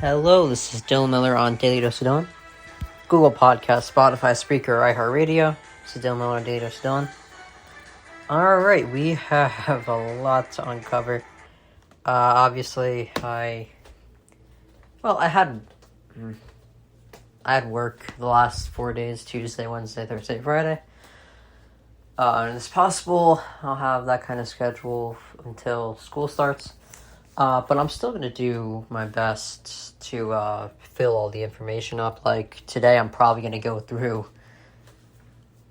Hello, this is Dylan Miller on Daily Dose of Dylan, Google Podcast, Spotify, Spreaker, iHeartRadio. This is Dylan Miller on Daily Dose of Dylan. Alright, we have a lot to uncover. Obviously, I had work the last 4 days, Tuesday, Wednesday, Thursday, Friday. And it's possible I'll have that kind of schedule until school starts. But I'm still going to do my best to fill all the information up. Like, today I'm probably going to go through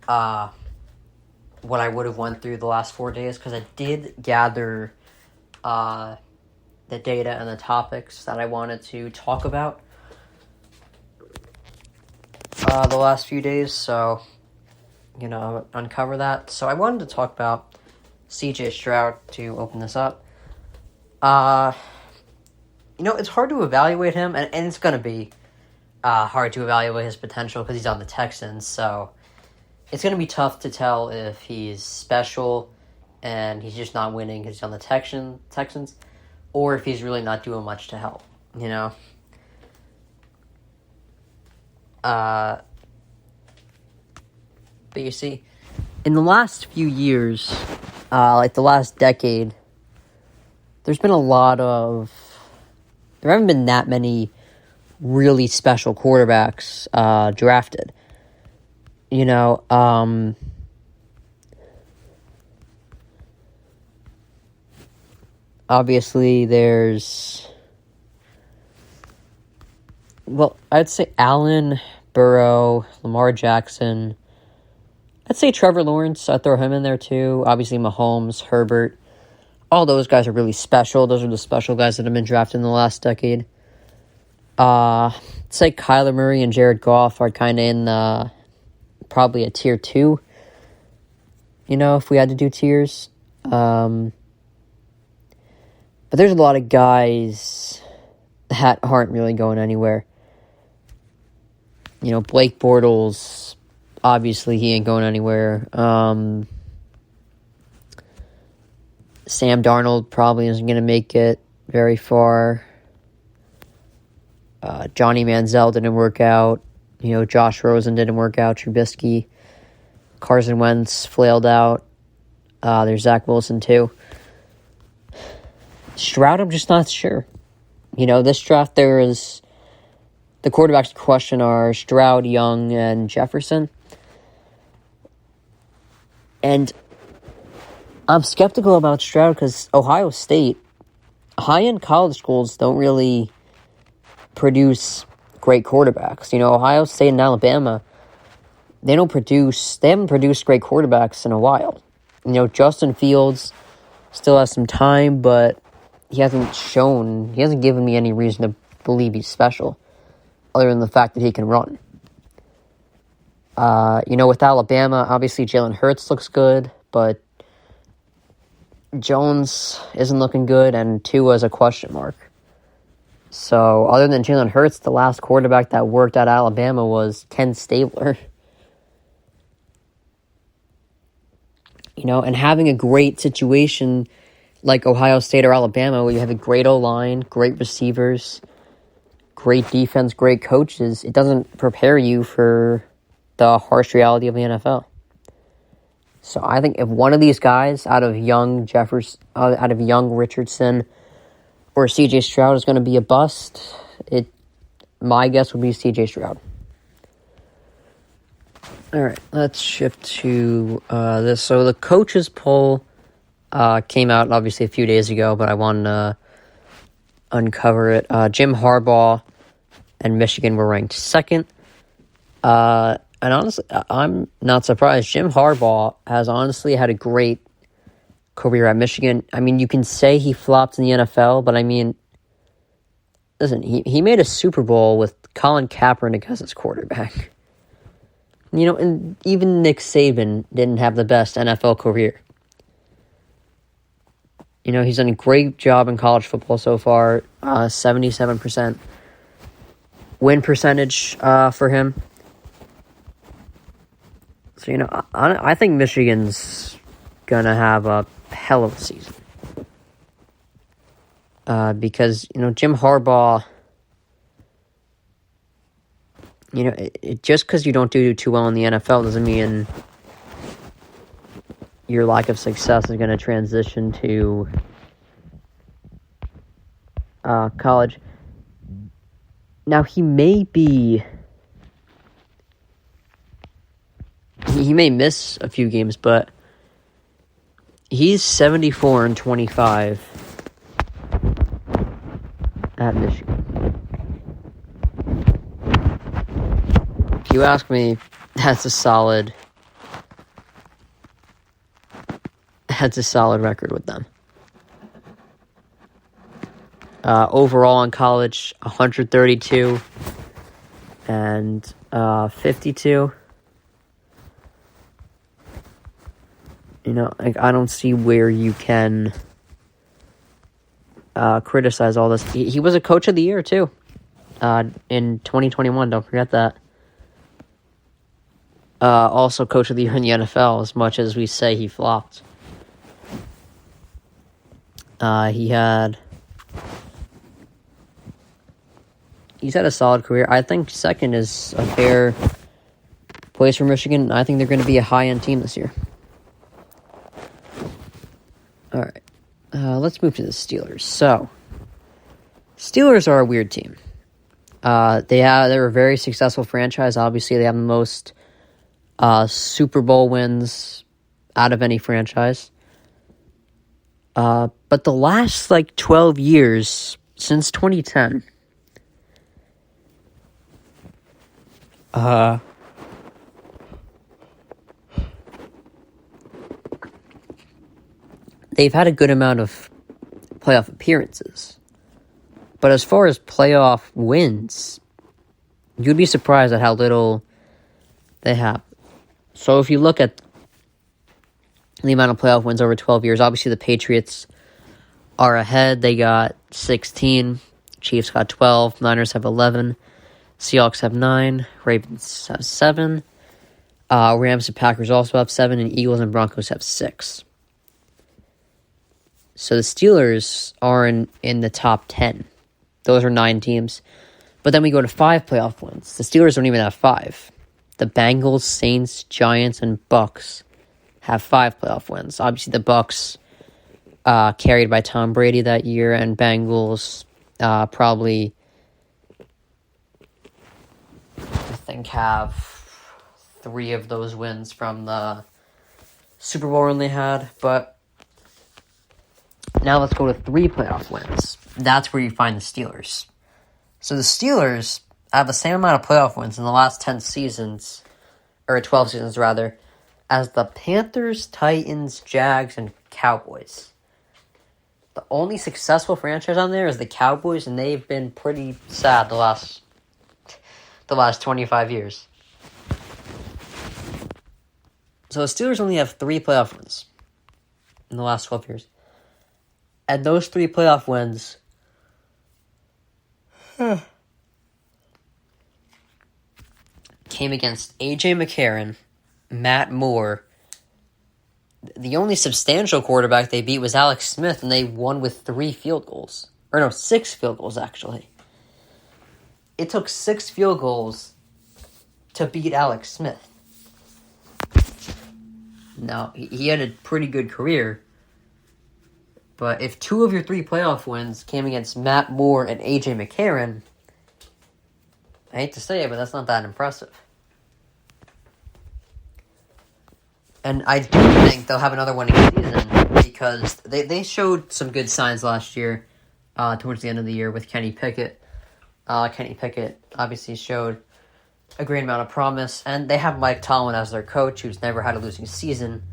what I would have went through the last 4 days, because I did gather the data and the topics that I wanted to talk about the last few days, so, uncover that. So I wanted to talk about CJ Stroud to open this up. It's hard to evaluate him, and it's going to be hard to evaluate his potential because he's on the Texans, so it's going to be tough to tell if he's special and he's just not winning because he's on the Texans, or if he's really not doing much to help, But you see, in the last few years, like the last decade, there haven't been that many really special quarterbacks drafted. Obviously I'd say Allen, Burrow, Lamar Jackson. I'd say Trevor Lawrence. I'd throw him in there too. Obviously Mahomes, Herbert. All those guys are really special. Those are the special guys that have been drafted in the last decade. I'd say Kyler Murray and Jared Goff are kind of in probably a tier 2. If we had to do tiers. But there's a lot of guys that aren't really going anywhere. Blake Bortles, obviously he ain't going anywhere. Sam Darnold probably isn't going to make it very far. Johnny Manziel didn't work out. Josh Rosen didn't work out. Trubisky. Carson Wentz flailed out. There's Zach Wilson too. Stroud, I'm just not sure. This draft, there is the quarterbacks in question are Stroud, Young, and Jefferson. And I'm skeptical about Stroud because Ohio State, high-end college schools don't really produce great quarterbacks. Ohio State and Alabama, they haven't produced great quarterbacks in a while. Justin Fields still has some time, but he hasn't given me any reason to believe he's special, other than the fact that he can run. With Alabama, obviously Jalen Hurts looks good, but Jones isn't looking good, and Tua is a question mark. So, other than Jalen Hurts, the last quarterback that worked at Alabama was Ken Stabler. And having a great situation like Ohio State or Alabama, where you have a great O-line, great receivers, great defense, great coaches, it doesn't prepare you for the harsh reality of the NFL. So I think if one of these guys out of young Richardson or C.J. Stroud is going to be a bust, my guess would be C.J. Stroud. All right, let's shift to this. So the coaches poll came out obviously a few days ago, but I wanted to uncover it. Jim Harbaugh and Michigan were ranked second. And honestly, I'm not surprised. Jim Harbaugh has honestly had a great career at Michigan. I mean, you can say he flopped in the NFL, but I mean, listen, he made a Super Bowl with Colin Kaepernick as his quarterback. And even Nick Saban didn't have the best NFL career. He's done a great job in college football so far. 77% win percentage for him. So, I think Michigan's going to have a hell of a season. Because, Jim Harbaugh, Just because you don't do too well in the NFL doesn't mean your lack of success is going to transition to college. Now, he may miss a few games, but he's 74-25 at Michigan. If you ask me, that's a solid record with them. Overall in college, 132 and 52. I don't see where you can criticize all this. He was a coach of the year, too, in 2021. Don't forget that. Also coach of the year in the NFL, as much as we say he flopped. He's had a solid career. I think second is a fair place for Michigan. I think they're going to be a high-end team this year. All right. Let's move to the Steelers. So, Steelers are a weird team. They're a very successful franchise. Obviously, they have the most Super Bowl wins out of any franchise. But the last 12 years, since 2010, they've had a good amount of playoff appearances. But as far as playoff wins, you'd be surprised at how little they have. So if you look at the amount of playoff wins over 12 years, obviously the Patriots are ahead. They got 16. Chiefs got 12. Niners have 11. Seahawks have 9. Ravens have 7. Rams and Packers also have 7. And Eagles and Broncos have 6. So the Steelers are in the top 10. Those are 9 teams. But then we go to 5 playoff wins. The Steelers don't even have 5. The Bengals, Saints, Giants, and Bucks have 5 playoff wins. Obviously, the Bucks carried by Tom Brady that year, and Bengals probably, I think, have 3 of those wins from the Super Bowl run they had. But now let's go to 3 playoff wins. That's where you find the Steelers. So the Steelers have the same amount of playoff wins in the last 10 seasons, or 12 seasons rather, as the Panthers, Titans, Jags, and Cowboys. The only successful franchise on there is the Cowboys, and they've been pretty sad the last 25 years. So the Steelers only have 3 playoff wins in the last 12 years. And those 3 playoff wins came against A.J. McCarron, Matt Moore. The only substantial quarterback they beat was Alex Smith, and they won with 3 field goals. Or no, 6 field goals, actually. It took 6 field goals to beat Alex Smith. Now, he had a pretty good career. But if 2 of your 3 playoff wins came against Matt Moore and A.J. McCarron, I hate to say it, but that's not that impressive. And I do think they'll have another winning season because they showed some good signs last year, towards the end of the year with Kenny Pickett. Kenny Pickett obviously showed a great amount of promise, and they have Mike Tomlin as their coach, who's never had a losing season.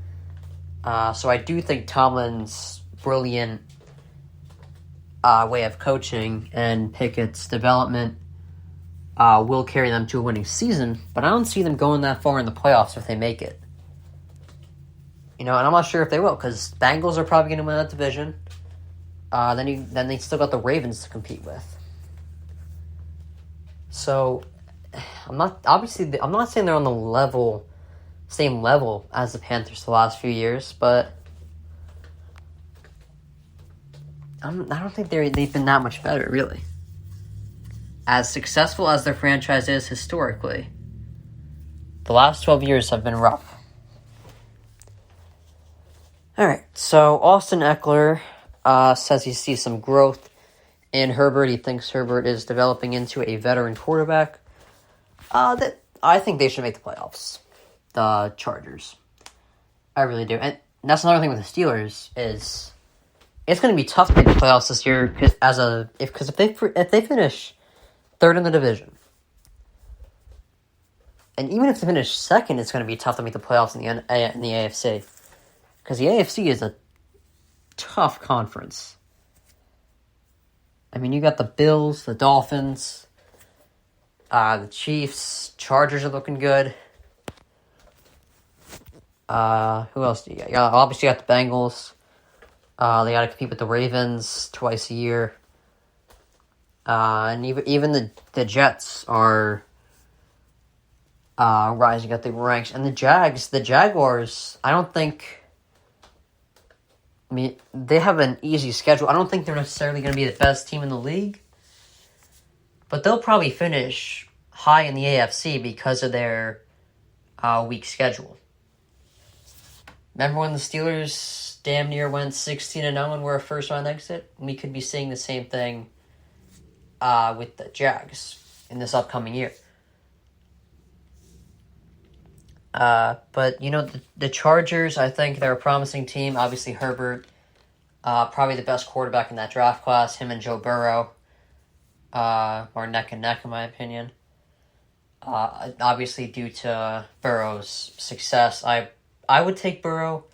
So I do think Tomlin's brilliant way of coaching and Pickett's development will carry them to a winning season, but I don't see them going that far in the playoffs if they make it. And I'm not sure if they will, because Bengals are probably going to win that division. Then they still got the Ravens to compete with. So, I'm not saying they're on the same level as the Panthers the last few years, but I don't think they've been that much better, really. as successful as their franchise is historically, the last 12 years have been rough. Alright, so Austin Eckler says he sees some growth in Herbert. He thinks Herbert is developing into a veteran quarterback. That I think they should make the playoffs. The Chargers. I really do. And that's another thing with the Steelers is it's going to be tough to make the playoffs this year because if they finish third in the division, and even if they finish second, it's going to be tough to make the playoffs in the AFC because the AFC is a tough conference. I mean, you got the Bills, the Dolphins, the Chiefs, Chargers are looking good. Who else do you got? Yeah, obviously you got the Bengals. They got to compete with the Ravens twice a year. And even the Jets are rising up the ranks. And the Jaguars, I don't think... I mean, they have an easy schedule. I don't think they're necessarily going to be the best team in the league. But they'll probably finish high in the AFC because of their weak schedule. Remember when the Steelers damn near went 16-0 and were a first-round exit? We could be seeing the same thing with the Jags in this upcoming year. But, the Chargers, I think they're a promising team. Obviously, Herbert, probably the best quarterback in that draft class. Him and Joe Burrow are neck and neck, in my opinion. Obviously, due to Burrow's success, I would take Burrow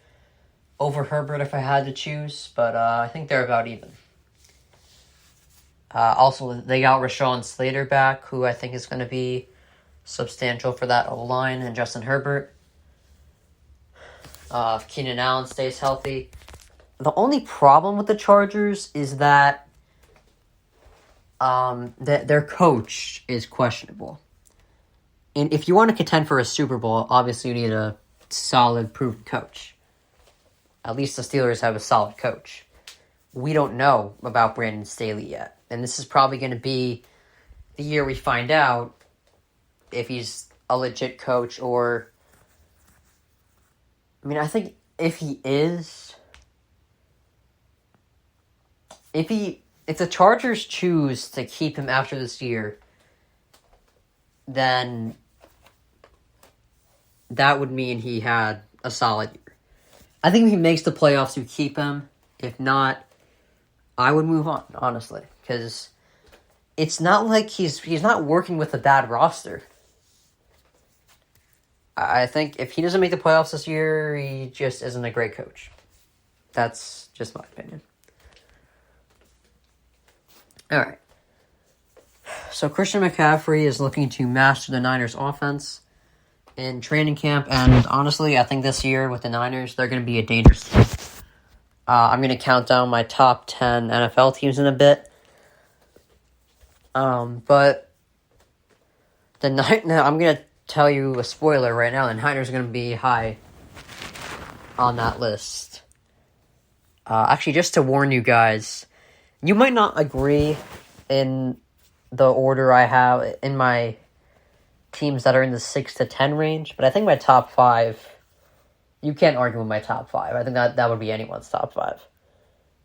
over Herbert if I had to choose, but I think they're about even. Also, they got Rashawn Slater back, who I think is going to be substantial for that O-line, and Justin Herbert. If Keenan Allen stays healthy. The only problem with the Chargers is that their coach is questionable. And if you want to contend for a Super Bowl, obviously you need a solid, proven coach. At least the Steelers have a solid coach. We don't know about Brandon Staley yet. And this is probably going to be the year we find out if he's a legit coach or... I mean, I think if he is... If the Chargers choose to keep him after this year, then that would mean he had a solid year. I think if he makes the playoffs, you keep him. If not, I would move on, honestly. Because it's not like he's not working with a bad roster. I think if he doesn't make the playoffs this year, he just isn't a great coach. That's just my opinion. All right. So Christian McCaffrey is looking to master the Niners' offense in training camp, and honestly, I think this year with the Niners, they're going to be a dangerous team. I'm going to count down my top 10 NFL teams in a bit. But I'm going to tell you a spoiler right now. The Niners are going to be high on that list. Actually, just to warn you guys, you might not agree in the order I have in my teams that are in the 6 to 10 range, but I think my top 5, you can't argue with my top 5. I think that would be anyone's top 5.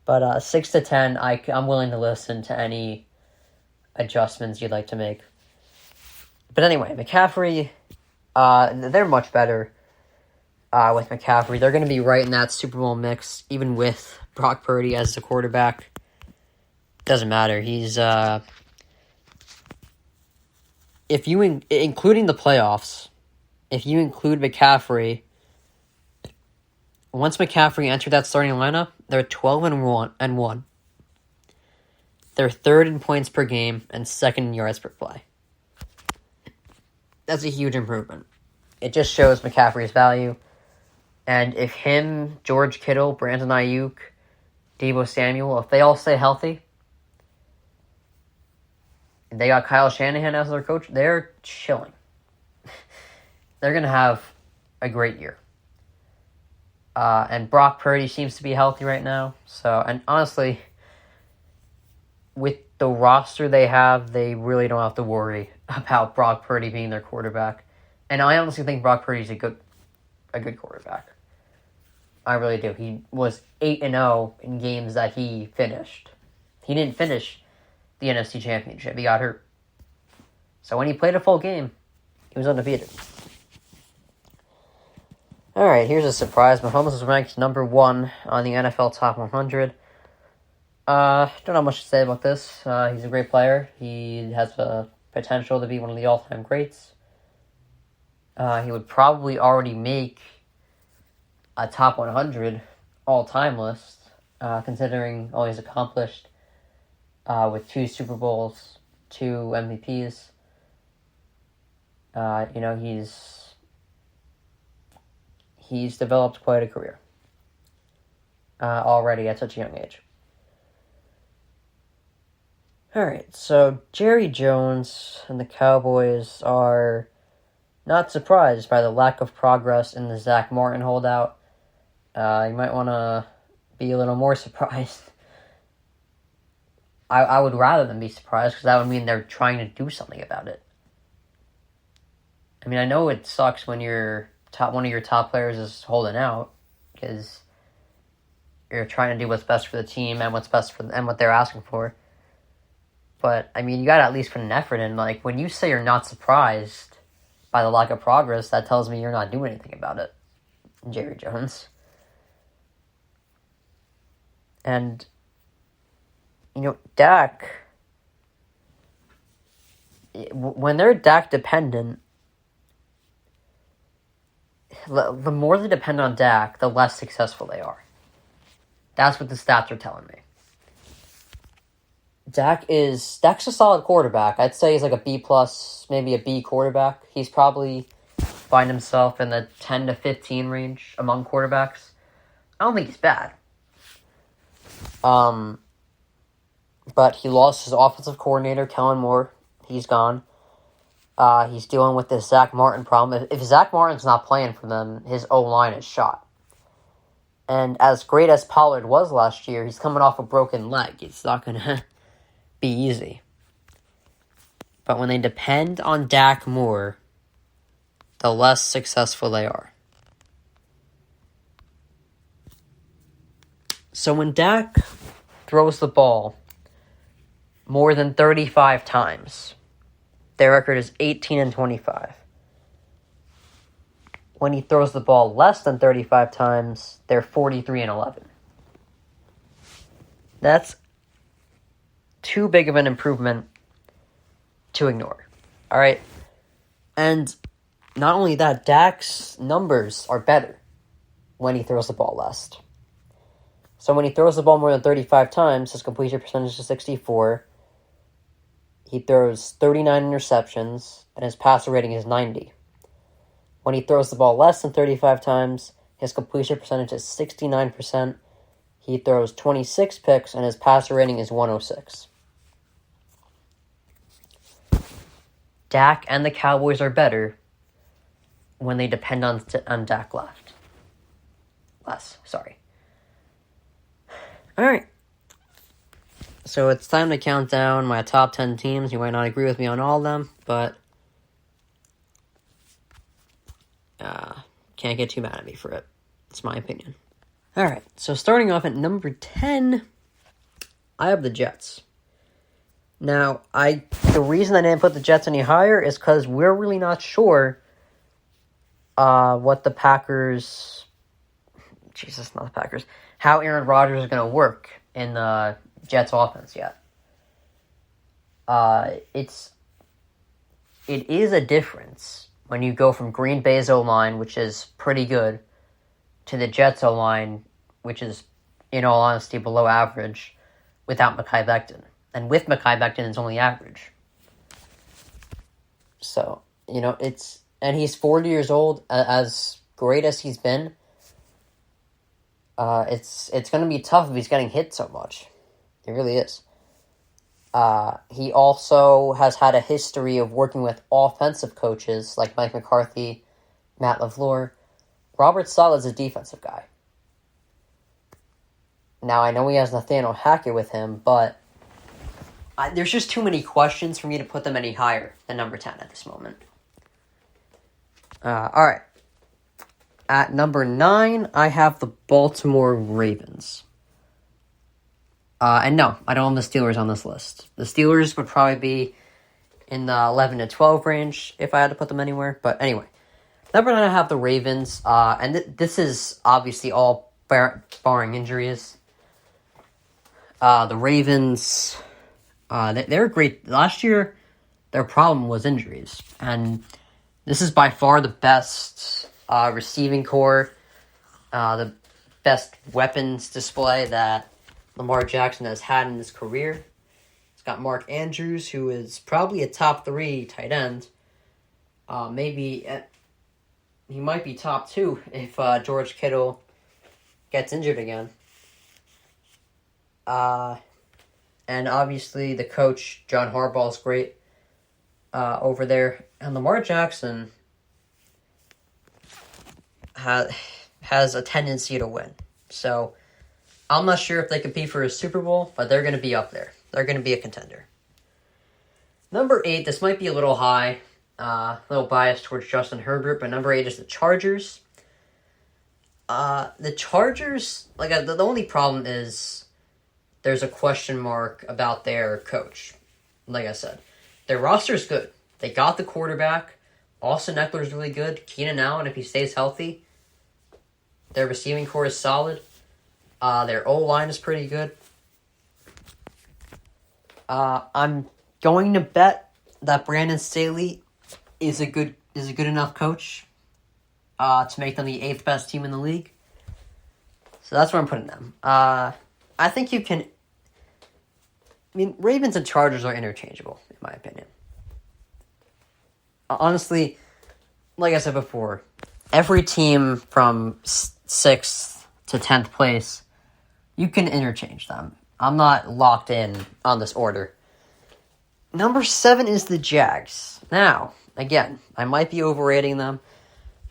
But 6 to 10, I'm willing to listen to any adjustments you'd like to make. But anyway, McCaffrey, they're much better with McCaffrey. They're going to be right in that Super Bowl mix, even with Brock Purdy as the quarterback. Doesn't matter. He's... if you including the playoffs, if you include McCaffrey, once McCaffrey entered that starting lineup, they're 12-1. They're third in points per game and second in yards per play. That's a huge improvement. It just shows McCaffrey's value. And if him, George Kittle, Brandon Ayuk, Deebo Samuel, if they all stay healthy, they got Kyle Shanahan as their coach, they're chilling. They're going to have a great year. And Brock Purdy seems to be healthy right now. So, and honestly, with the roster they have, they really don't have to worry about Brock Purdy being their quarterback. And I honestly think Brock Purdy's a good quarterback. I really do. He was 8-0 in games that he finished. He didn't finish the NFC Championship. He got hurt. So when he played a full game, he was undefeated. Alright, here's a surprise. Mahomes is ranked number 1 on the NFL Top 100. Don't have much to say about this. He's a great player. He has the potential to be one of the all-time greats. He would probably already make a top 100 all-time list, considering all he's accomplished with 2 Super Bowls, 2 MVPs. He's developed quite a career already at such a young age. Alright, so Jerry Jones and the Cowboys are not surprised by the lack of progress in the Zach Martin holdout. You might want to be a little more surprised. I would rather than be surprised, because that would mean they're trying to do something about it. I mean, I know it sucks when one of your top players is holding out, because you're trying to do what's best for the team and what's best for and what they're asking for. But, I mean, you got to at least put an effort in. Like, when you say you're not surprised by the lack of progress, that tells me you're not doing anything about it, Jerry Jones. And, Dak, when they're Dak dependent, the more they depend on Dak, the less successful they are. That's what the stats are telling me. Dak's a solid quarterback. I'd say he's like a B+, maybe a B quarterback. He's probably find himself in the 10 to 15 range among quarterbacks. I don't think he's bad. But he lost his offensive coordinator, Kellen Moore. He's gone. He's dealing with this Zach Martin problem. If Zach Martin's not playing for them, his O-line is shot. And as great as Pollard was last year, he's coming off a broken leg. It's not going to be easy. But when they depend on Dak more, the less successful they are. So when Dak throws the ball more than 35 times, their record is 18-25. When he throws the ball less than 35 times, they're 43-11. That's too big of an improvement to ignore. All right. And not only that, Dak's numbers are better when he throws the ball less. So when he throws the ball more than 35 times, his completion percentage is 64. He throws 39 interceptions, and his passer rating is 90. When he throws the ball less than 35 times, his completion percentage is 69%. He throws 26 picks, and his passer rating is 106. Dak and the Cowboys are better when they depend on Dak less. All right. So it's time to count down my top 10 teams. You might not agree with me on all of them, but can't get too mad at me for it. It's my opinion. All right. So starting off at number 10, I have the Jets. Now, the reason I didn't put the Jets any higher is because we're really not sure what the Packers... not the Packers. How Aaron Rodgers is going to work in the Jets offense yet. It is a difference when you go from Green Bay's O-line, which is pretty good, to the Jets O-line, which is, in all honesty, below average, without Mekhi Becton. And with Mekhi Becton, it's only average. So, and he's 40 years old, as great as he's been. It's going to be tough if he's getting hit so much. It really is. He also has had a history of working with offensive coaches like Mike McCarthy, Matt LaFleur. Robert Saleh is a defensive guy. Now, I know he has Nathaniel Hackett with him, but there's just too many questions for me to put them any higher than number 10 at this moment. All right. At number 9, I have the Baltimore Ravens. And no, I don't have the Steelers on this list. The Steelers would probably be in the 11 to 12 range if I had to put them anywhere. But anyway, number 9, I have the Ravens. And this is obviously all barring injuries. The Ravens, they're great. Last year, their problem was injuries. And this is by far the best receiving core, the best weapons display that Lamar Jackson has had in his career. It's got Mark Andrews, who is probably a top 3 tight end. Maybe he might be top 2 if George Kittle gets injured again. And obviously the coach, John Harbaugh, is great over there. And Lamar Jackson has a tendency to win. So I'm not sure if they compete for a Super Bowl, but they're going to be up there. They're going to be a contender. Number 8, this might be a little high, a little biased towards Justin Herbert, but number 8 is the Chargers. The Chargers, the only problem is there's a question mark about their coach. Like I said, their roster is good. They got the quarterback. Austin Eckler's really good. Keenan Allen, if he stays healthy. Their receiving core is solid. Their O-line is pretty good. I'm going to bet that Brandon Staley is a good enough coach to make them the 8th best team in the league. So that's where I'm putting them. I think you can. Ravens and Chargers are interchangeable, in my opinion. Honestly, like I said before, every team from 6th to 10th place, you can interchange them. I'm not locked in on this order. Number 7 is the Jags. Now, again, I might be overrating them,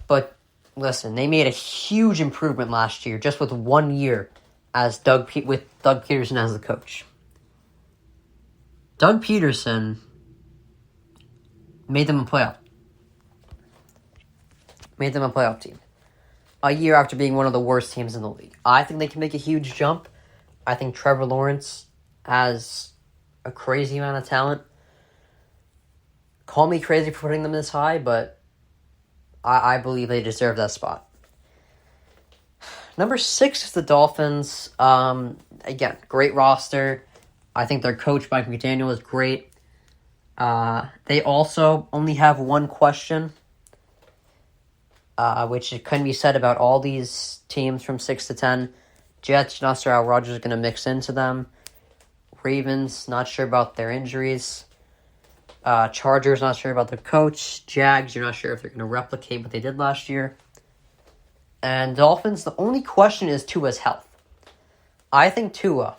but listen, they made a huge improvement last year, just with 1 year as with Doug Peterson as the coach. Doug Peterson made them a playoff team. A year after being one of the worst teams in the league. I think they can make a huge jump. I think Trevor Lawrence has a crazy amount of talent. Call me crazy for putting them this high, but I believe they deserve that spot. Number 6 is the Dolphins. Again, great roster. I think their coach, Mike McDaniel, is great. They also only have one question, which couldn't be said about all these teams from 6 to 10. Jets, not sure how Rodgers is going to mix into them. Ravens, not sure about their injuries. Chargers, not sure about their coach. Jags, you're not sure if they're going to replicate what they did last year. And Dolphins, the only question is Tua's health. I think Tua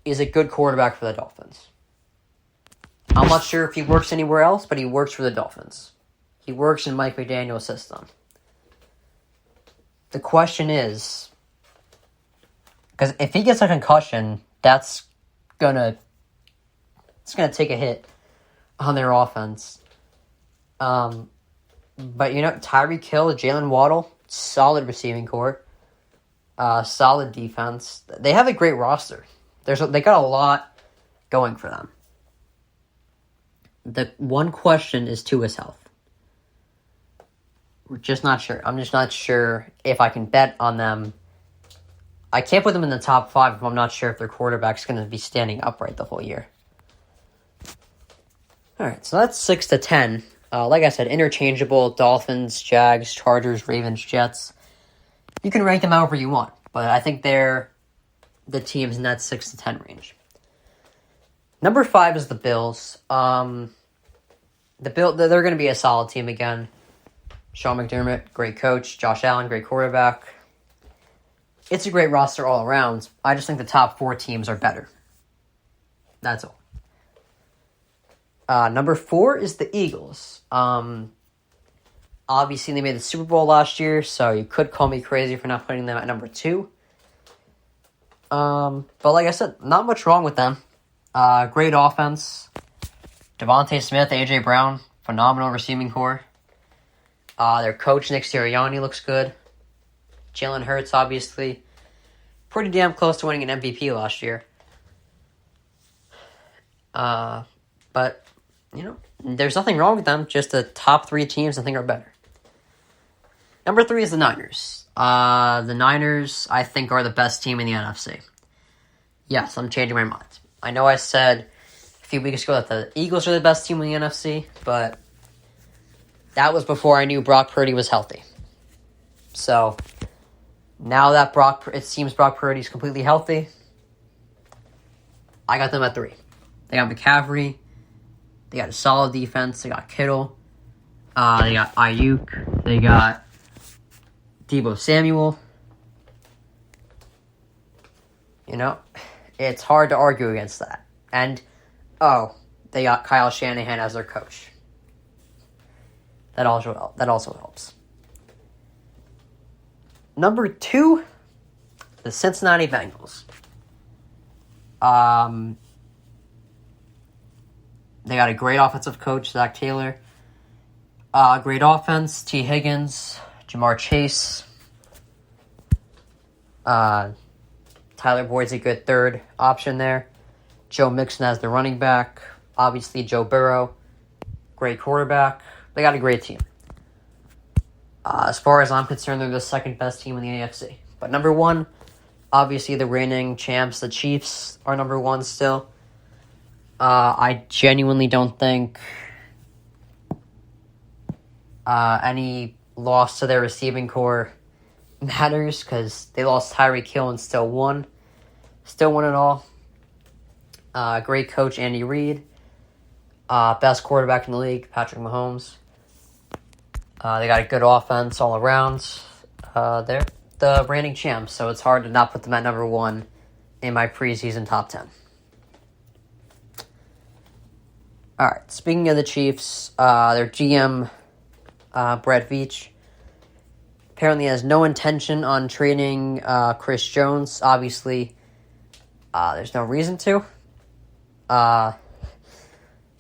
is a good quarterback for the Dolphins. I'm not sure if he works anywhere else, but he works for the Dolphins. He works in Mike McDaniel's system. The question is, because if he gets a concussion, it's gonna take a hit on their offense. But Tyreek Hill, Jalen Waddle, solid receiving core, solid defense. They have a great roster. They got a lot going for them. The one question is Tua's health. We're just not sure. I'm just not sure if I can bet on them. I can't put them in the top 5 if I'm not sure if their quarterback's going to be standing upright the whole year. All right, so that's 6 to 10. Like I said, interchangeable: Dolphins, Jags, Chargers, Ravens, Jets. You can rank them however you want, but I think they're the teams in that 6 to 10 range. Number 5 is the Bills. They're going to be a solid team again. Sean McDermott, great coach. Josh Allen, great quarterback. It's a great roster all around. I just think the top 4 teams are better. That's all. Number 4 is the Eagles. Obviously, they made the Super Bowl last year, so you could call me crazy for not putting them at number 2. But like I said, not much wrong with them. Great offense. Devontae Smith, A.J. Brown, phenomenal receiving core. Their coach, Nick Sirianni, looks good. Jalen Hurts, obviously, pretty damn close to winning an MVP last year. But, there's nothing wrong with them. Just the top 3 teams I think are better. Number 3 is the Niners. The Niners, I think, are the best team in the NFC. Yes, I'm changing my mind. I know I said a few weeks ago that the Eagles are the best team in the NFC, but that was before I knew Brock Purdy was healthy. So, now that it seems Brock Purdy's completely healthy, I got them at 3. They got McCaffrey. They got a solid defense. They got Kittle. They got Ayuk. They got Deebo Samuel. It's hard to argue against that. And, they got Kyle Shanahan as their coach. That also helps. Number 2, the Cincinnati Bengals. They got a great offensive coach, Zach Taylor. Great offense, T. Higgins, Jamar Chase. Tyler Boyd's a good third option there. Joe Mixon as the running back. Obviously, Joe Burrow, great quarterback. They got a great team. As far as I'm concerned, they're the second best team in the AFC. But number 1, obviously the reigning champs, the Chiefs, are number 1 still. I genuinely don't think any loss to their receiving core matters because they lost Tyreek Hill and still won. Still won it all. Great coach, Andy Reid. Best quarterback in the league, Patrick Mahomes. They got a good offense all around. They're the reigning champs, so it's hard to not put them at number 1 in my preseason top 10. All right, speaking of the Chiefs, their GM, Brett Veach, apparently has no intention on trading Chris Jones. Obviously, there's no reason to.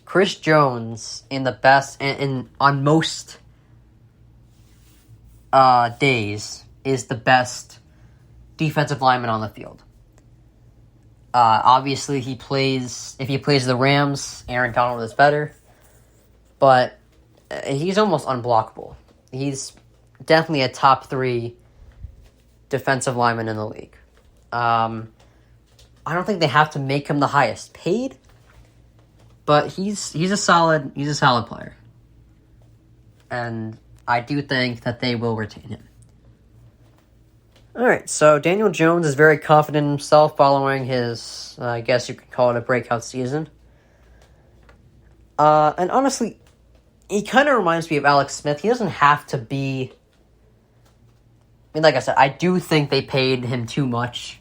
Chris Jones, in the best, on most days, is the best defensive lineman on the field. Obviously, if he plays the Rams, Aaron Donald is better, but he's almost unblockable. He's definitely a top 3 defensive lineman in the league. I don't think they have to make him the highest paid, but he's a solid player, and I do think that they will retain him. All right, so Daniel Jones is very confident in himself following his, I guess you could call it a breakout season. And honestly, he kind of reminds me of Alex Smith. He doesn't have to be... like I said, I do think they paid him too much.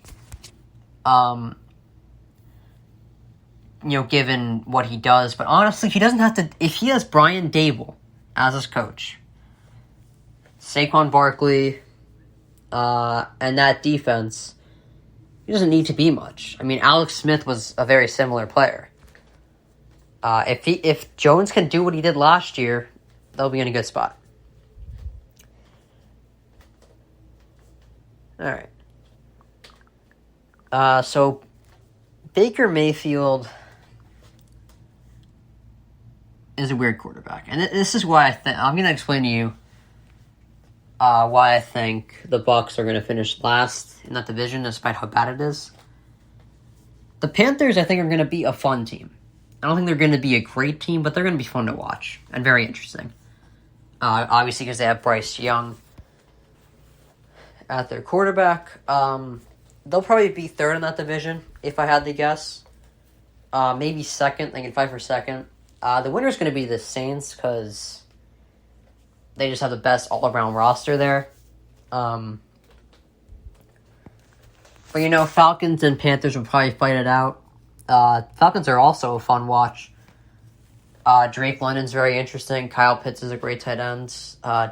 Given what he does. But honestly, he doesn't have to... If he has Brian Dable as his coach, Saquon Barkley... and that defense, he doesn't need to be much. I mean, Alex Smith was a very similar player. If Jones can do what he did last year, they'll be in a good spot. All right. So Baker Mayfield is a weird quarterback, and this is why I'm going to explain to you why I think the Bucs are going to finish last in that division, despite how bad it is. The Panthers, I think, are going to be a fun team. I don't think they're going to be a great team, but they're going to be fun to watch and very interesting. Obviously, because they have Bryce Young at their quarterback. They'll probably be third in that division, if I had to guess. Maybe second. They can fight for second. The winner's going to be the Saints, because they just have the best all-around roster there. But, Falcons and Panthers will probably fight it out. Falcons are also a fun watch. Drake London's very interesting. Kyle Pitts is a great tight end.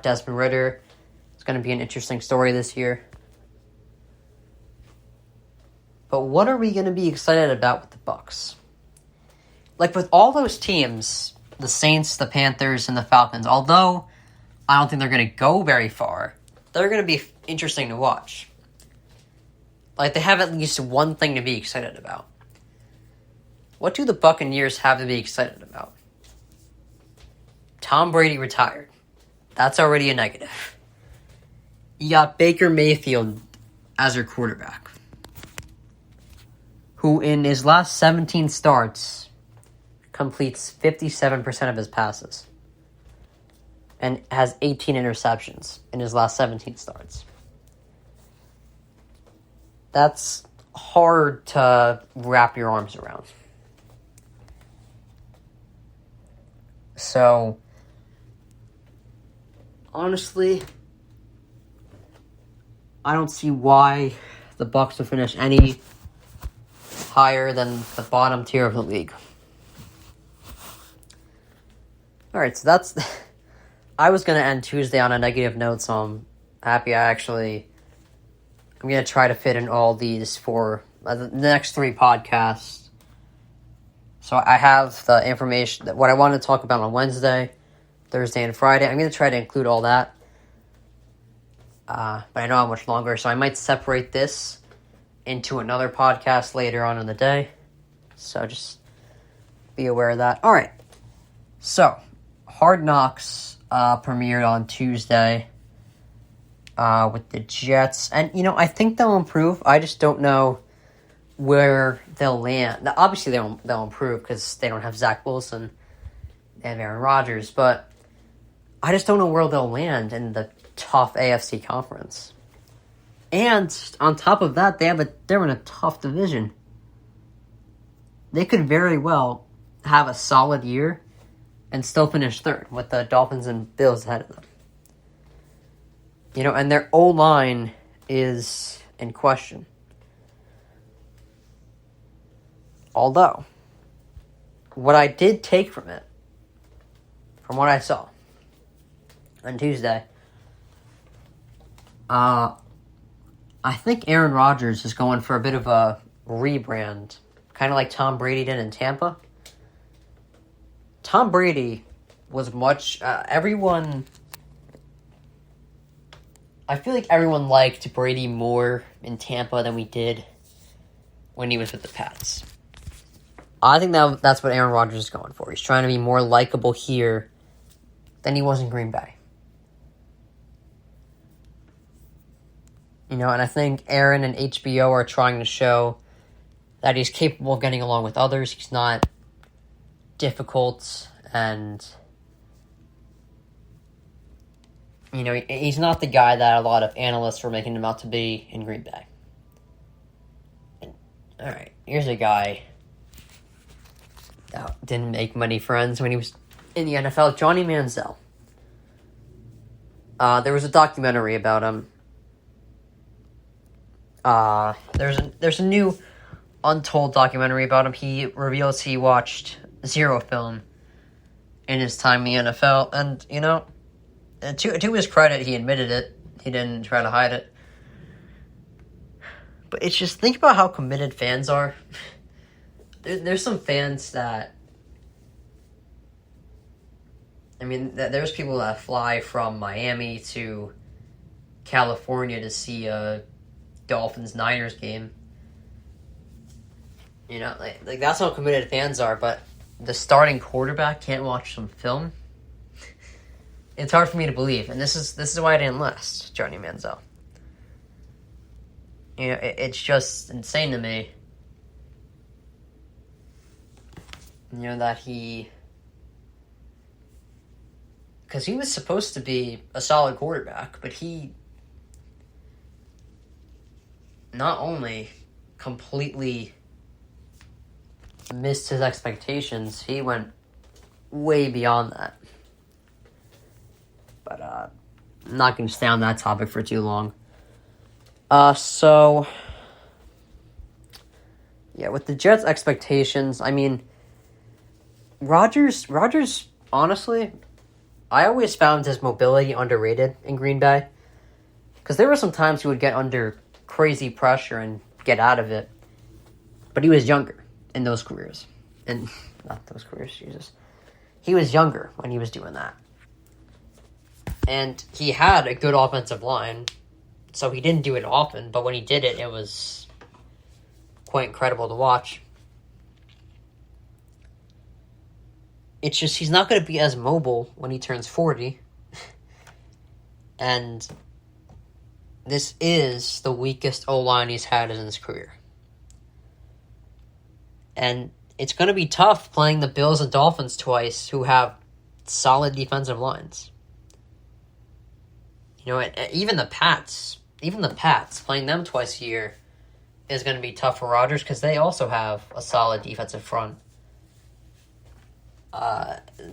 Desmond Ridder is going to be an interesting story this year. But what are we going to be excited about with the Bucs? like with all those teams, the Saints, the Panthers, and the Falcons, although I don't think they're going to go very far, they're going to be interesting to watch. Like, they have at least one thing to be excited about. What do the Buccaneers have to be excited about? Tom Brady retired. That's already a negative. You got Baker Mayfield as your quarterback, who in his last 17 starts completes 57% of his passes and has 18 interceptions in his last 17 starts. That's hard to wrap your arms around. So, honestly, I don't see why the Bucs will finish any higher than the bottom tier of the league. Alright, so that's... I was going to end Tuesday on a negative note, so I'm happy I'm going to try to fit in all these for the next 3 podcasts. So I have the information, what I wanted to talk about on Wednesday, Thursday, and Friday. I'm going to try to include all that. But I know how much longer, so I might separate this into another podcast later on in the day. So just be aware of that. Alright, so Hard Knocks premiered on Tuesday with the Jets. And, I think they'll improve. I just don't know where they'll land. Now, obviously, they'll improve because they don't have Zach Wilson and Aaron Rodgers. But I just don't know where they'll land in the tough AFC conference. And on top of that, they're in a tough division. They could very well have a solid year and still finish third with the Dolphins and Bills ahead of them. And their O-line is in question. Although, what I did take from it, from what I saw on Tuesday, I think Aaron Rodgers is going for a bit of a rebrand, kind of like Tom Brady did in Tampa. Tom Brady was much... everyone... I feel like everyone liked Brady more in Tampa than we did when he was with the Pats. I think that's what Aaron Rodgers is going for. He's trying to be more likable here than he was in Green Bay. And I think Aaron and HBO are trying to show that he's capable of getting along with others. He's not difficult and... he's not the guy that a lot of analysts were making him out to be in Green Bay. Alright, here's a guy that didn't make many friends when he was in the NFL, Johnny Manziel. There was a documentary about him. There's a new Untold documentary about him. He reveals he watched zero film in his time in the NFL, and, to his credit, he admitted it. He didn't try to hide it. But it's just, think about how committed fans are. There's some fans that... there's people that fly from Miami to California to see a Dolphins-Niners game. That's how committed fans are, but the starting quarterback can't watch some film? It's hard for me to believe, and this is why I didn't last, Johnny Manziel. It's just insane to me. That he... Because he was supposed to be a solid quarterback, but he not only completely missed his expectations, he went way beyond that. But I'm not going to stay on that topic for too long. So, yeah, with the Jets' expectations, Rodgers, honestly, I always found his mobility underrated in Green Bay. Because there were some times he would get under crazy pressure and get out of it. But he was younger in those careers. And not those careers, Jesus. He was younger when he was doing that. And he had a good offensive line, so he didn't do it often, but when he did it, it was quite incredible to watch. It's just he's not going to be as mobile when he turns 40. And this is the weakest O-line he's had in his career. And it's going to be tough playing the Bills and Dolphins twice, who have solid defensive lines. You know, even the Pats, playing them twice a year is going to be tough for Rodgers because they also have a solid defensive front.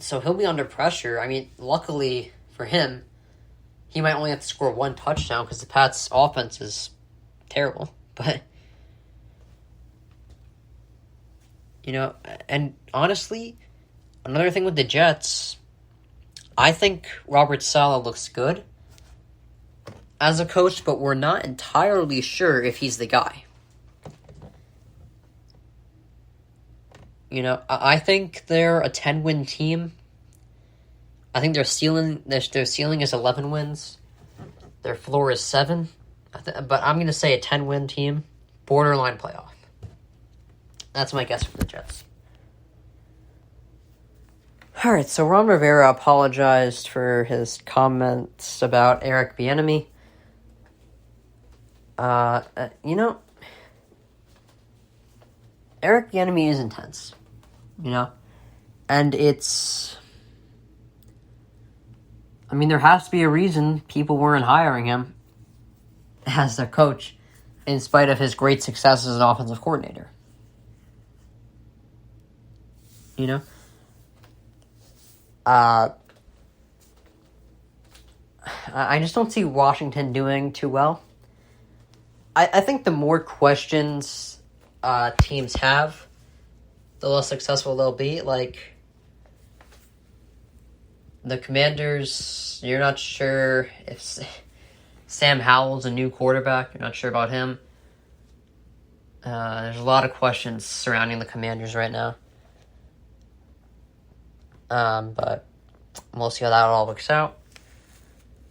So he'll be under pressure. I mean, luckily for him, he might only have to score one touchdown because the Pats' offense is terrible. But, you know, and honestly, another thing with the Jets, I think Robert Saleh looks good as a coach, but we're not entirely sure if he's the guy. You know, I think they're a 10-win team. I think their ceiling is 11 wins. Their floor is 7. But I'm going to say a 10-win team, borderline playoff. That's my guess for the Jets. All right, so Ron Rivera apologized for his comments about Eric Bieniemy. You know, Eric Bieniemy is intense. You know, and it's, I mean, there has to be a reason people weren't hiring him as their coach in spite of his great success as an offensive coordinator. You know? I just don't see Washington doing too well. I think the more questions teams have, the less successful they'll be. Like, the Commanders, you're not sure if Sam Howell's a new quarterback. You're not sure about him. There's a lot of questions surrounding the Commanders right now. But we'll see how that all works out.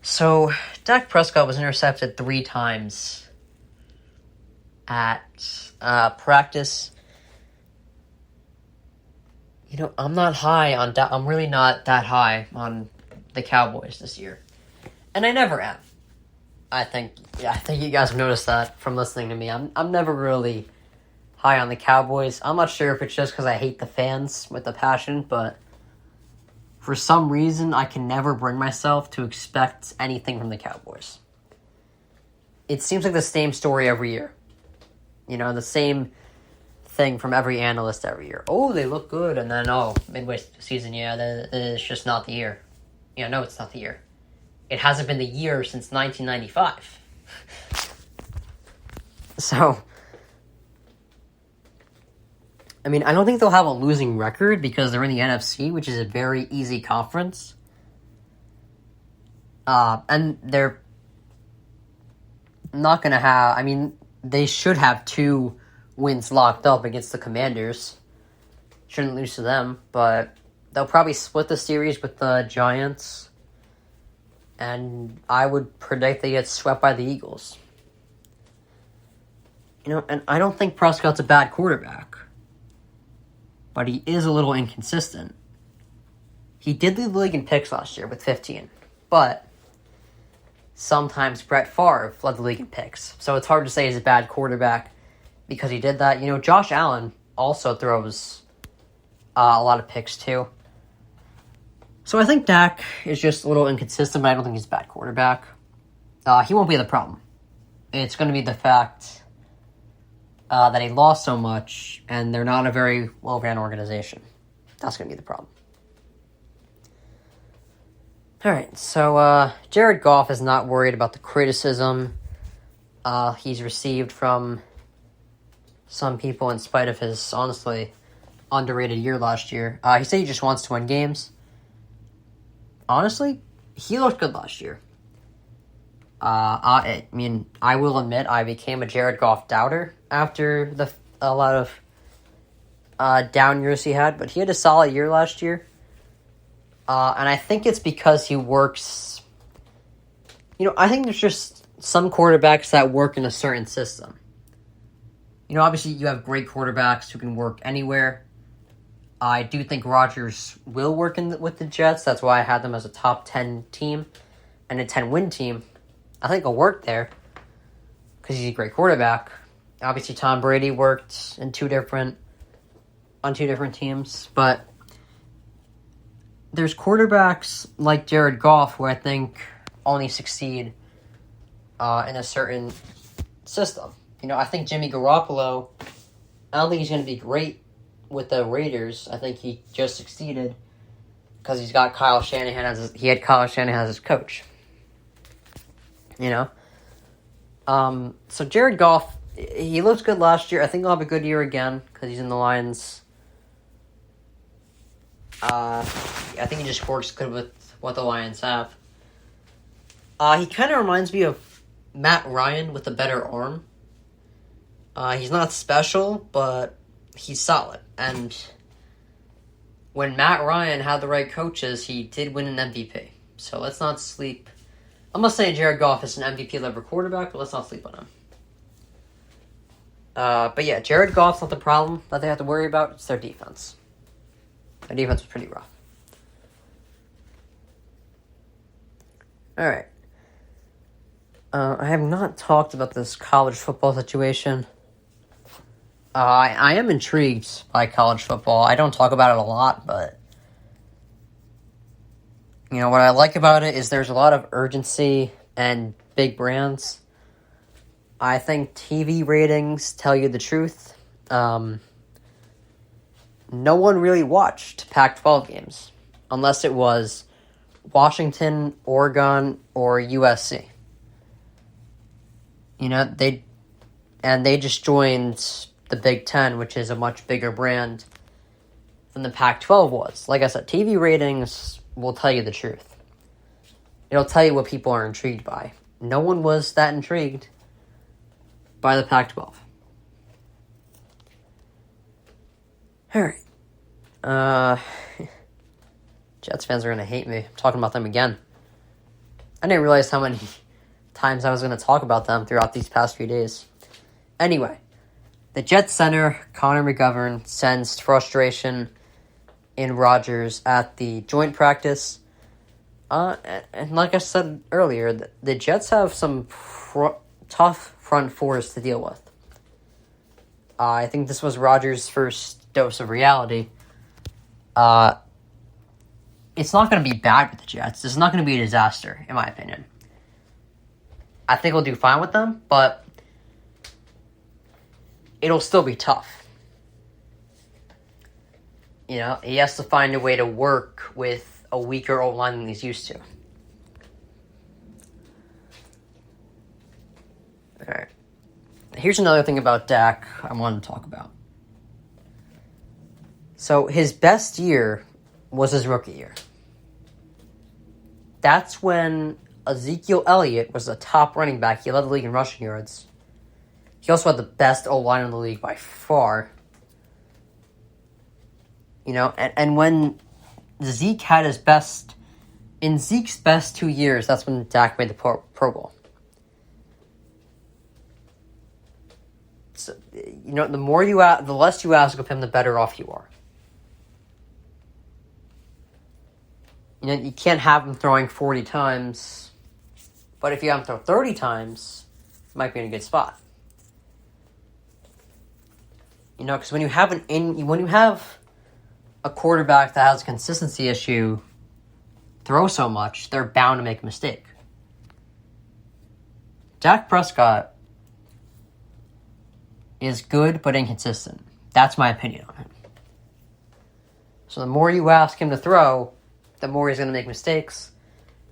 So, Dak Prescott was intercepted 3 times at practice. You know, I'm really not that high on the Cowboys this year. And I never am. I think you guys have noticed that from listening to me. I'm never really high on the Cowboys. I'm not sure if it's just because I hate the fans with a passion, but for some reason, I can never bring myself to expect anything from the Cowboys. It seems like the same story every year. You know, the same thing from every analyst every year. Oh, they look good, and then, midway season, it's just not the year. Yeah, no, it's not the year. It hasn't been the year since 1995. So, I mean, I don't think they'll have a losing record because they're in the NFC, which is a very easy conference. And they're not going to have, I mean, they should have 2 wins locked up against the Commanders. Shouldn't lose to them, but they'll probably split the series with the Giants. And I would predict they get swept by the Eagles. You know, and I don't think Prescott's a bad quarterback. But he is a little inconsistent. He did lead the league in picks last year with 15. But sometimes Brett Favre led the league in picks. So it's hard to say he's a bad quarterback because he did that. You know, Josh Allen also throws a lot of picks too. So I think Dak is just a little inconsistent, but I don't think he's a bad quarterback. He won't be the problem. It's going to be the fact that he lost so much, and they're not a very well-ran organization. That's going to be the problem. All right, so Jared Goff is not worried about the criticism he's received from some people in spite of his, honestly, underrated year last year. He said he just wants to win games. Honestly, he looked good last year. I mean, I will admit I became a Jared Goff doubter after a lot of down years he had, but he had a solid year last year. And I think it's because he works... I think there's just some quarterbacks that work in a certain system. Obviously you have great quarterbacks who can work anywhere. I do think Rodgers will work with the Jets. That's why I had them as a top 10 team and a 10-win team. I think he'll work there because he's a great quarterback. Obviously, Tom Brady worked on two different teams, but there's quarterbacks like Jared Goff who I think only succeed in a certain system. I think Jimmy Garoppolo, I don't think he's going to be great with the Raiders. I think he just succeeded because he's got Kyle Shanahan as his coach. So Jared Goff, he looked good last year. I think he'll have a good year again because he's in the Lions. I think he just works good with what the Lions have. He kind of reminds me of Matt Ryan with a better arm. He's not special, but he's solid. And when Matt Ryan had the right coaches, he did win an MVP. So let's not sleep. I'm not saying Jared Goff is an MVP-level quarterback, but let's not sleep on him. But yeah, Jared Goff's not the problem that they have to worry about. It's their defense. Their defense was pretty rough. All right. I have not talked about this college football situation. I am intrigued by college football. I don't talk about it a lot, but what I like about it is there's a lot of urgency and big brands. I think TV ratings tell you the truth. No one really watched Pac-12 games unless it was Washington, Oregon, or USC. They just joined the Big Ten, which is a much bigger brand than the Pac-12 was. Like I said, TV ratings will tell you the truth. It'll tell you what people are intrigued by. No one was that intrigued by the Pac-12. All right. Jets fans are going to hate me. I'm talking about them again. I didn't realize how many times I was going to talk about them throughout these past few days. Anyway, the Jets center, Connor McGovern, sensed frustration in Rodgers at the joint practice. And like I said earlier, the Jets have some tough front fours to deal with. I think this was Rodgers' first dose of reality. It's not going to be bad with the Jets. This is not going to be a disaster, in my opinion. I think we'll do fine with them, but it'll still be tough. He has to find a way to work with a weaker O-line than he's used to. All right. Here's another thing about Dak I wanted to talk about. So his best year was his rookie year. That's when Ezekiel Elliott was the top running back. He led the league in rushing yards. He also had the best O-line in the league by far. And when Zeke had his best... In Zeke's best 2 years, that's when Dak made the Pro Bowl. So, the less you ask of him, the better off you are. You can't have him throwing 40 times, but if you have him throw 30 times, you might be in a good spot. Because when you have a quarterback that has a consistency issue, throw so much, they're bound to make a mistake. Dak Prescott is good but inconsistent. That's my opinion on him. So the more you ask him to throw, the more he's going to make mistakes.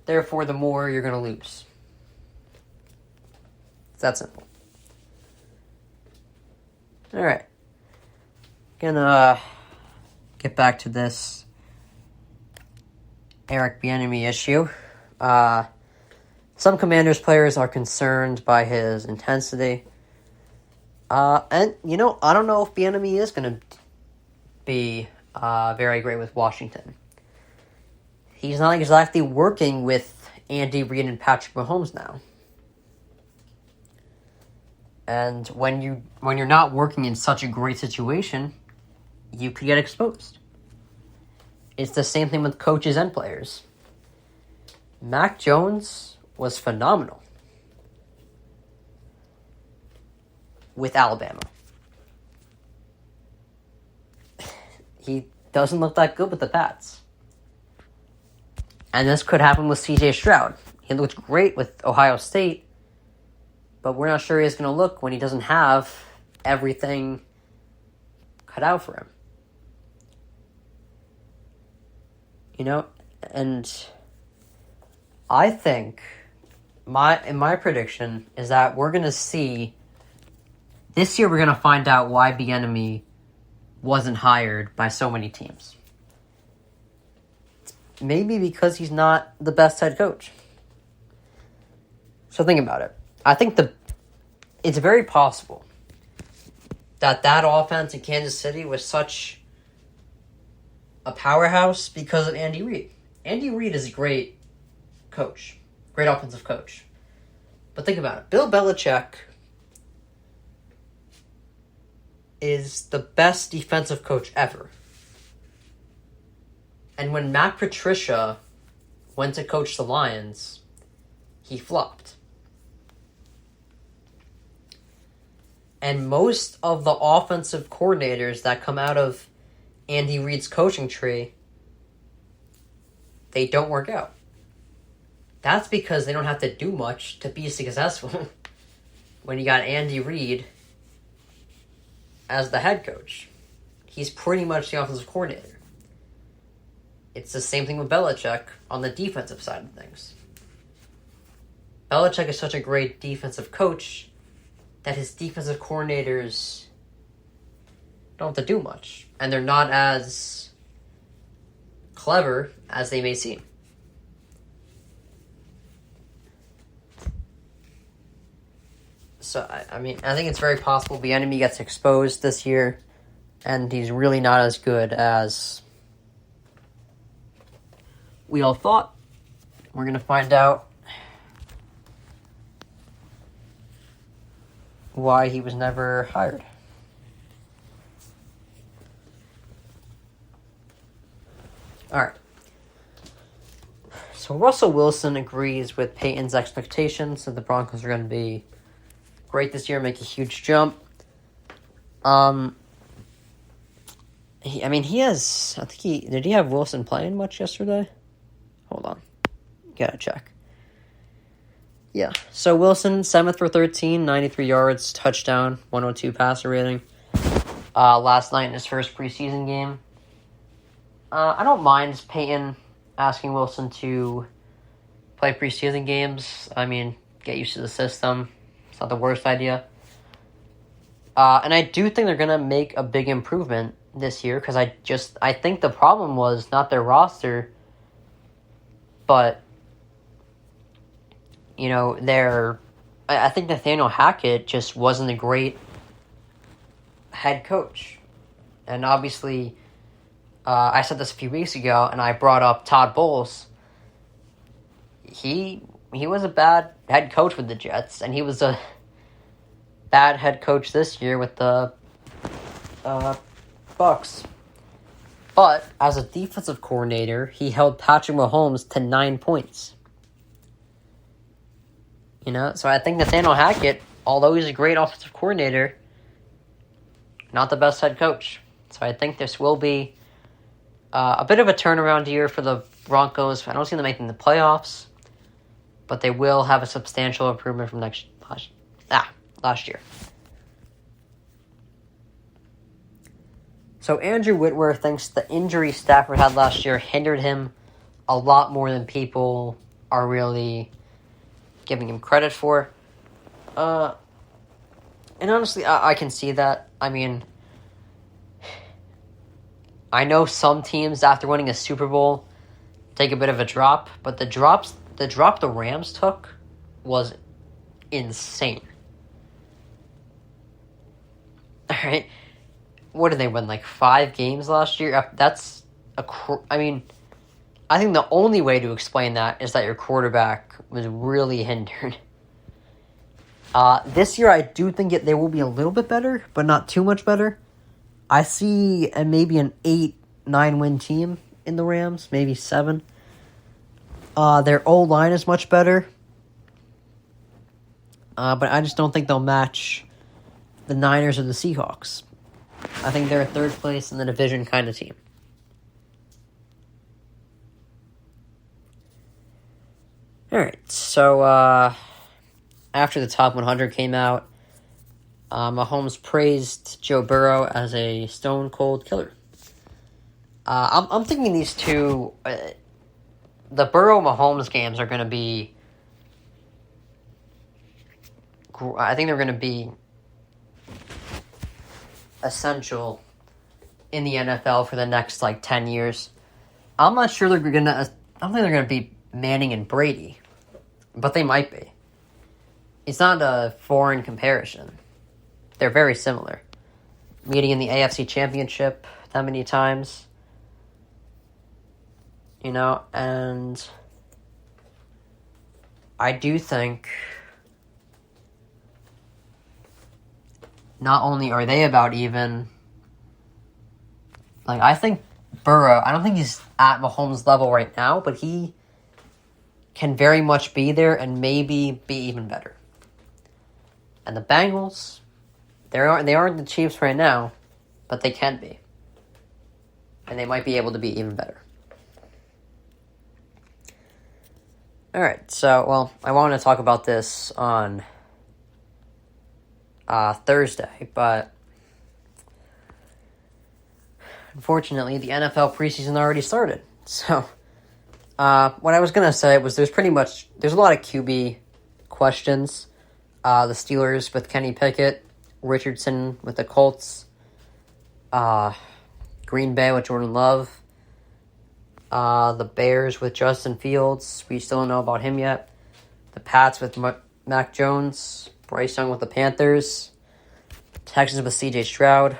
Therefore, the more you're going to lose. It's that simple. All right. Gonna get back to this Eric Bieniemy issue. Some Commanders players are concerned by his intensity. And, I don't know if Bieniemy is going to be very great with Washington. He's not exactly working with Andy Reid and Patrick Mahomes now. And when you're not working in such a great situation, you could get exposed. It's the same thing with coaches and players. Mac Jones was phenomenal with Alabama. He doesn't look that good with the Pats. And this could happen with CJ Stroud. He looked great with Ohio State, but we're not sure he's going to look when he doesn't have everything cut out for him. You know, and I think my prediction is that we're going to see this year. We're going to find out why Bieniemy wasn't hired by so many teams. Maybe because he's not the best head coach. So think about it. I think it's very possible that offense in Kansas City was such a powerhouse because of Andy Reid. Andy Reid is a great coach, great offensive coach. But think about it. Bill Belichick is the best defensive coach ever. And when Matt Patricia went to coach the Lions, he flopped. And most of the offensive coordinators that come out of Andy Reid's coaching tree, they don't work out. That's because they don't have to do much to be successful when you got Andy Reid as the head coach. He's pretty much the offensive coordinator. It's the same thing with Belichick on the defensive side of things. Belichick is such a great defensive coach that his defensive coordinators don't have to do much. And they're not as clever as they may seem. So, I think it's very possible Bieniemy gets exposed this year, and he's really not as good as we all thought. We're going to find out why he was never hired. All right. So Russell Wilson agrees with Peyton's expectations that the Broncos are going to be great this year, make a huge jump. Did he have Wilson playing much yesterday? Hold on. Gotta check. Yeah. So Wilson, 7th for 13, 93 yards, touchdown, 102 passer rating. Last night in his first preseason game. I don't mind Peyton asking Wilson to play preseason games. Get used to the system. It's not the worst idea. And I do think they're going to make a big improvement this year because I think the problem was not their roster, but, I think Nathaniel Hackett just wasn't a great head coach. And obviously, I said this a few weeks ago, and I brought up Todd Bowles. He was a bad head coach with the Jets, and he was a bad head coach this year with the Bucs. But as a defensive coordinator, he held Patrick Mahomes to 9 points. So I think Nathaniel Hackett, although he's a great offensive coordinator, not the best head coach. So I think this will be a bit of a turnaround year for the Broncos. I don't see them making the playoffs, but they will have a substantial improvement from last year. So Andrew Whitworth thinks the injury Stafford had last year hindered him a lot more than people are really giving him credit for. And honestly, I can see that. I know some teams, after winning a Super Bowl, take a bit of a drop, but the drop the Rams took was insane. All right? what did they win, like 5 games last year? That's I mean, I think the only way to explain that is that your quarterback was really hindered. This year, I do think they will be a little bit better, but not too much better. I see maybe an 8-9 win team in the Rams, maybe 7. Their O-line is much better. But I just don't think they'll match the Niners or the Seahawks. I think they're a third place in the division kind of team. Alright, so after the top 100 came out, Mahomes praised Joe Burrow as a stone-cold killer. I'm thinking these two, the Burrow-Mahomes games are going to be, I think they're going to be essential in the NFL for the next, 10 years. I'm not sure I don't think they're going to be Manning and Brady, but they might be. It's not a foreign comparison. They're very similar. Meeting in the AFC Championship that many times. And I do think not only are they about even, I think Burrow, I don't think he's at Mahomes' level right now, but he can very much be there and maybe be even better. And the Bengals, they aren't the Chiefs right now, but they can be. And they might be able to be even better. Alright, so, I wanted to talk about this on Thursday, but unfortunately, the NFL preseason already started. So, what I was going to say was there's a lot of QB questions. The Steelers with Kenny Pickett, Richardson with the Colts, Green Bay with Jordan Love, the Bears with Justin Fields. We still don't know about him yet. The Pats with Mac Jones, Bryce Young with the Panthers, Texans with C.J. Stroud,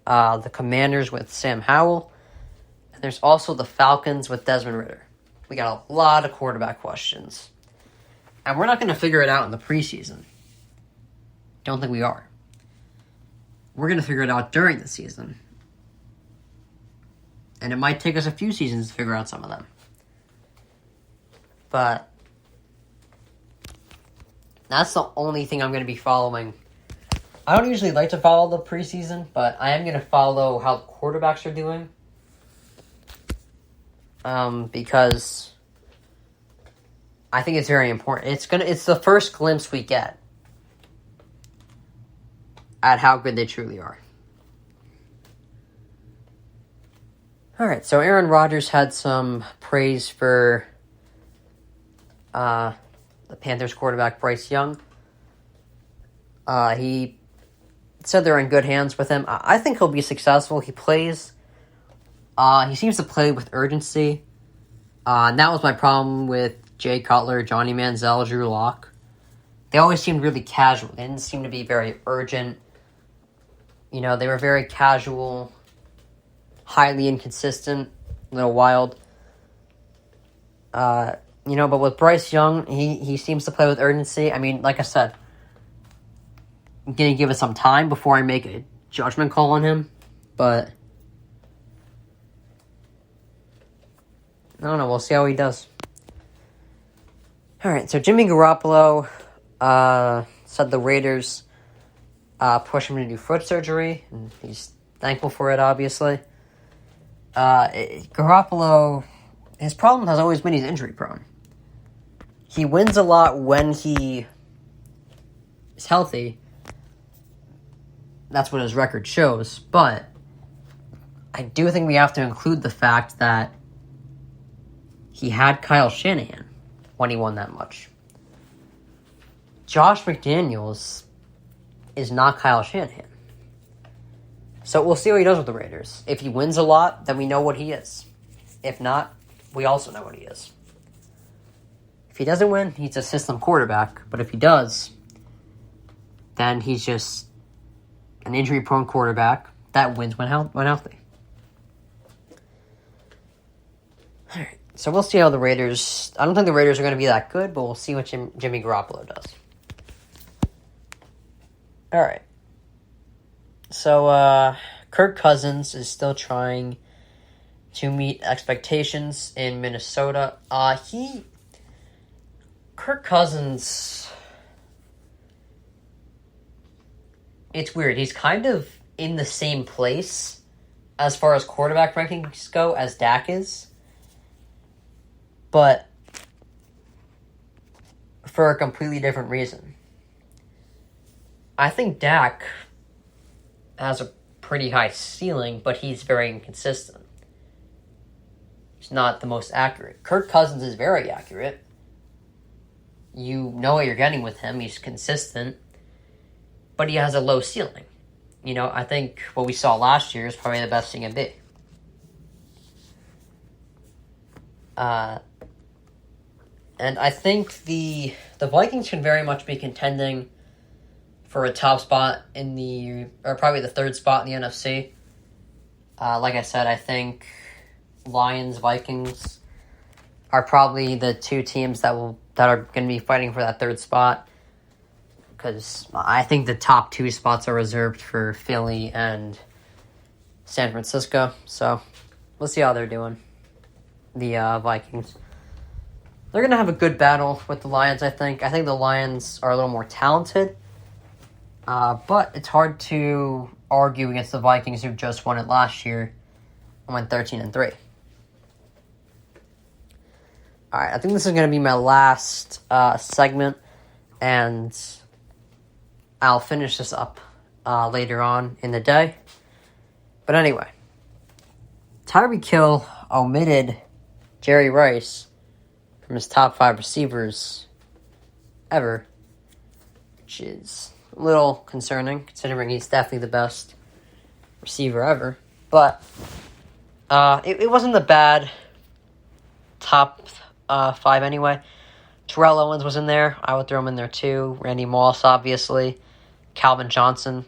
the Commanders with Sam Howell, and there's also the Falcons with Desmond Ridder. We got a lot of quarterback questions. And we're not going to figure it out in the preseason. Don't think we are. We're going to figure it out during the season. And it might take us a few seasons to figure out some of them. But that's the only thing I'm going to be following. I don't usually like to follow the preseason, but I am going to follow how the quarterbacks are doing. Because I think it's very important. It's the first glimpse we get at how good they truly are. Alright, so Aaron Rodgers had some praise for the Panthers quarterback Bryce Young. He said they're in good hands with him. I think he'll be successful. He plays. He seems to play with urgency. And that was my problem with Jay Cutler, Johnny Manziel, Drew Lock. They always seemed really casual. They didn't seem to be very urgent. They were very casual, highly inconsistent, a little wild. But with Bryce Young, he seems to play with urgency. I mean, like I said, I'm going to give it some time before I make a judgment call on him. But I don't know. We'll see how he does. All right, so Jimmy Garoppolo said the Raiders pushed him to do foot surgery, and he's thankful for it, obviously. Garoppolo, his problem has always been he's injury-prone. He wins a lot when he is healthy. That's what his record shows, but I do think we have to include the fact that he had Kyle Shanahan when he won that much. Josh McDaniels is not Kyle Shanahan. So we'll see what he does with the Raiders. If he wins a lot, then we know what he is. If not, we also know what he is. If he doesn't win, he's a system quarterback. But if he does, then he's an injury-prone quarterback that wins when healthy. All right, so we'll see how the Raiders... I don't think the Raiders are going to be that good, but we'll see what Jimmy Garoppolo does. All right. So, Kirk Cousins is still trying to meet expectations in Minnesota. Kirk Cousins... It's weird. He's kind of in the same place as far as quarterback rankings go as Dak is. But for a completely different reason. I think Dak has a pretty high ceiling, but he's very inconsistent. He's not the most accurate. Kirk Cousins is very accurate. You know what you're getting with him. He's consistent. But he has a low ceiling. You know, I think what we saw last year is probably the best he can be. And I think the Vikings can very much be contending for a top spot or probably the third spot in the NFC. Like I said, I think Lions, Vikings are probably the two teams that are going to be fighting for that third spot. Because I think the top two spots are reserved for Philly and San Francisco. So, we'll see how they're doing. The Vikings. They're going to have a good battle with the Lions, I think. I think the Lions are a little more talented. But it's hard to argue against the Vikings who just won it last year and went 13-3. Alright, I think this is going to be my last segment. And I'll finish this up later on in the day. But anyway, Tyreek Hill omitted Jerry Rice from his top 5 receivers ever, which is a little concerning considering he's definitely the best receiver ever. But it wasn't a bad top 5 anyway. Terrell Owens was in there. I would throw him in there too. Randy Moss, obviously. Calvin Johnson.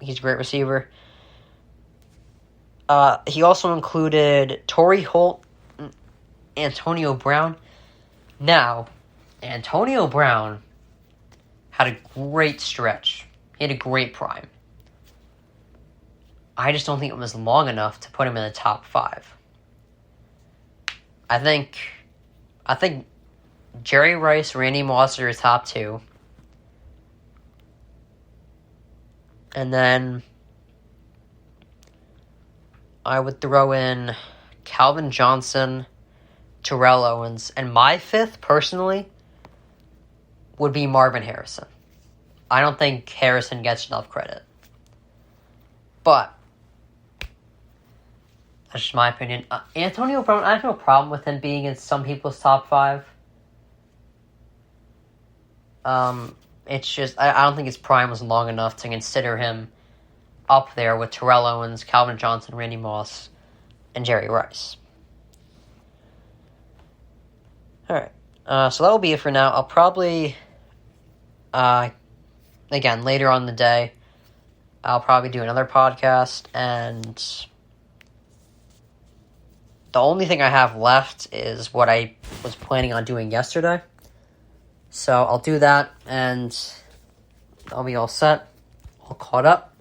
He's a great receiver. He also included Torrey Holt, Antonio Brown. Now, Antonio Brown had a great stretch. He had a great prime. I just don't think it was long enough to put him in the top 5. I think Jerry Rice, Randy Moss are his top 2. And then I would throw in Calvin Johnson, Terrell Owens, and my 5th, personally, would be Marvin Harrison. I don't think Harrison gets enough credit. But that's just my opinion. Antonio Brown, I have no problem with him being in some people's top 5. It's just, I don't think his prime was long enough to consider him up there with Terrell Owens, Calvin Johnson, Randy Moss, and Jerry Rice. Alright, so that will be it for now. I'll probably, again, later on in the day, I'll probably do another podcast, and the only thing I have left is what I was planning on doing yesterday. So I'll do that, and I'll be all set, all caught up.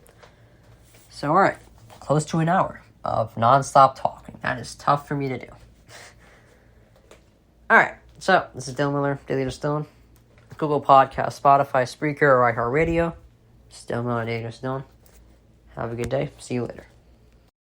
So, alright, close to an hour of nonstop talking. That is tough for me to do. Alright, so this is Dylan Miller, Daily Just Dylan. Google Podcast, Spotify, Spreaker, or iHeartRadio. Still Miller, Daily Just Dylan. Have a good day. See you later.